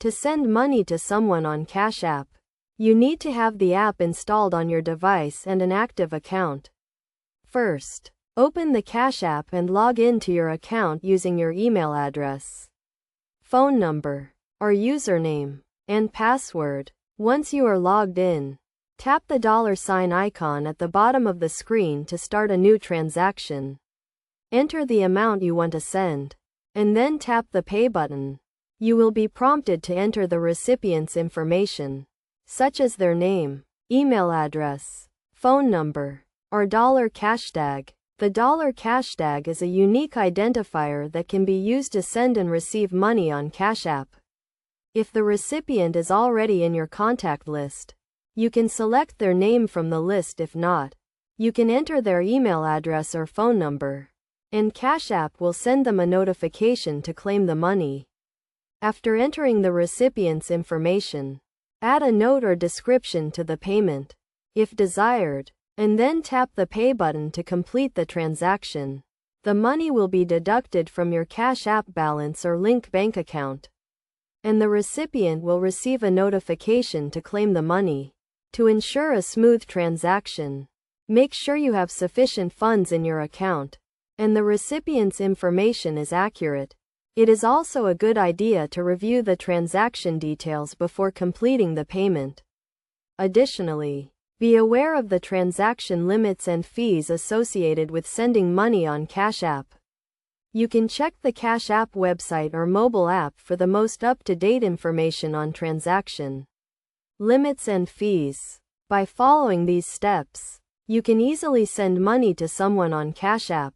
To send money to someone on Cash App, you need to have the app installed on your device and an active account. First, open the Cash App and log in to your account using your email address, phone number, or username, and password. Once you are logged in, tap the $ icon at the bottom of the screen to start a new transaction. Enter the amount you want to send, and then tap the Pay button. You will be prompted to enter the recipient's information, such as their name, email address, phone number, or $hashtag. The $hashtag is a unique identifier that can be used to send and receive money on Cash App. If the recipient is already in your contact list, you can select their name from the list. If not, you can enter their email address or phone number, and Cash App will send them a notification to claim the money. After entering the recipient's information, add a note or description to the payment, if desired, and then tap the Pay button to complete the transaction. The money will be deducted from your Cash App balance or link bank account, and the recipient will receive a notification to claim the money. To ensure a smooth transaction, make sure you have sufficient funds in your account, and the recipient's information is accurate. It is also a good idea to review the transaction details before completing the payment. Additionally, be aware of the transaction limits and fees associated with sending money on Cash App. You can check the Cash App website or mobile app for the most up-to-date information on transaction limits and fees. By following these steps, you can easily send money to someone on Cash App.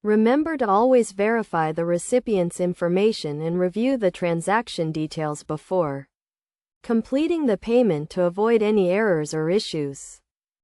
Remember to always verify the recipient's information and review the transaction details before completing the payment to avoid any errors or issues.